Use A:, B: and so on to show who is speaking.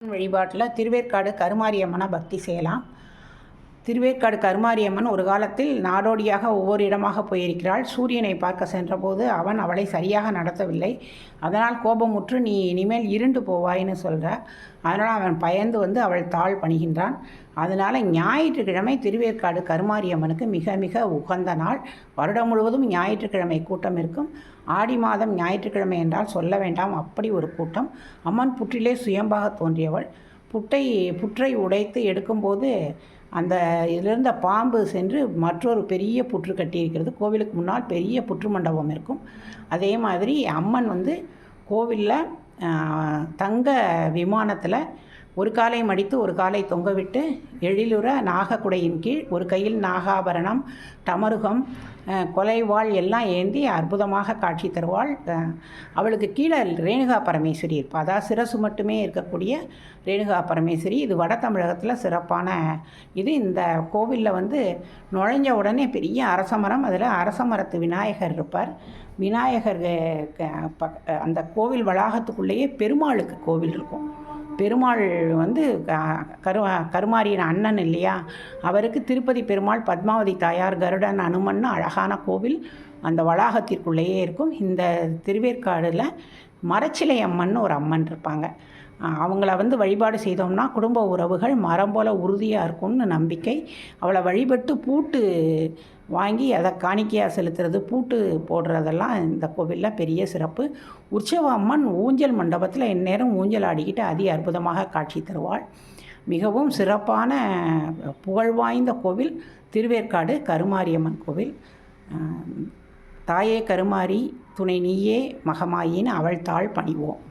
A: வழிபாட்டில் திருவேற்காடு கருமாரியம்மனை பக்தி செய்யலாம். திருவேற்காடு கருமாரியம்மன் ஒரு காலத்தில் நாடோடியாக ஒவ்வொரு இடமாக போயிருக்கிறாள். சூரியனை பார்க்க சென்றபோது அவன் அவளை சரியாக நடத்தவில்லை. அதனால் கோபமுற்று நீ இனிமேல் இருண்டு போவாயின்னு சொல்கிற. அதனால் அவன் பயந்து வந்து அவள் தாழ் பணிகின்றான். அதனால் ஞாயிற்றுக்கிழமை திருவேற்காடு கருமாரியம்மனுக்கு மிக மிக உகந்த நாள். வருடம் முழுவதும் ஞாயிற்றுக்கிழமை கூட்டம் இருக்கும். ஆடி மாதம் ஞாயிற்றுக்கிழமை என்றால் சொல்ல வேண்டாம், அப்படி ஒரு கூட்டம். அம்மன் புற்றிலே சுயம்பாக தோன்றியவள். புற்றை உடைத்து எடுக்கும்போது அந்த இதிலிருந்த பாம்பு சென்று மற்றொரு பெரிய புற்று கட்டியிருக்கிறது. கோவிலுக்கு முன்னால் பெரிய புற்று மண்டபம் இருக்கும். அதே மாதிரி அம்மன் வந்து கோவிலில் தங்க விமானத்தில் ஒரு காலை மடித்து ஒரு காலை தொங்கவிட்டு எழிலுற நாகக்குடையின் கீழ் ஒரு கையில் நாகாபரணம், டமருகம், கொலைவாள் எல்லாம் ஏந்தி அற்புதமாக காட்சி தருவாள். அவளுக்கு கீழே ரேணுகா பரமேஸ்வரி இருப்பாள். அதாவது சிரசு மட்டுமே இருக்கக்கூடிய ரேணுகா பரமேஸ்வரி. இது வட தமிழகத்தில் சிறப்பான இது. இந்த கோவிலில் வந்து நுழைஞ்ச உடனே பெரிய அரசமரம், அதில் அரசமரத்து விநாயகர் இருப்பார். விநாயகர் அந்த கோவில் வளாகத்துக்குள்ளேயே பெருமாளுக்கு கோவில் இருக்கும். பெருமாள் வந்து கருமாரியின் அண்ணன் இல்லையா, அவருக்கு திருப்பதி பெருமாள், பத்மாவதி தாயார், கருடன், அனுமன் அழகான கோவில் அந்த வளாகத்திற்குள்ளேயே இருக்கும். இந்த திருவேற்காடில் மரச்சிலை அம்மன் ஒரு அம்மன் இருப்பாங்க. அவங்கள வந்து வழிபாடு செய்தோம்னா குடும்ப உறவுகள் மரம் போல் உறுதியாக இருக்கும்னு நம்பிக்கை. அவளை வழிபட்டு பூட்டு வாங்கி அதை காணிக்கையாக செலுத்துறது, பூட்டு போடுறதெல்லாம் இந்த கோவிலில் பெரிய சிறப்பு. உற்சவ அம்மன் ஊஞ்சல் மண்டபத்தில் எந்நேரம் ஊஞ்சல் ஆடிக்கிட்டு அதி அற்புதமாக காட்சி தருவாள். மிகவும் சிறப்பான புகழ்வாய்ந்த கோவில் திருவேற்காடு கருமாரியம்மன் கோவில். தாயே கருமாரி துணை நீயே மகமாயின்னு அவள் தாழ் பணிவோம்.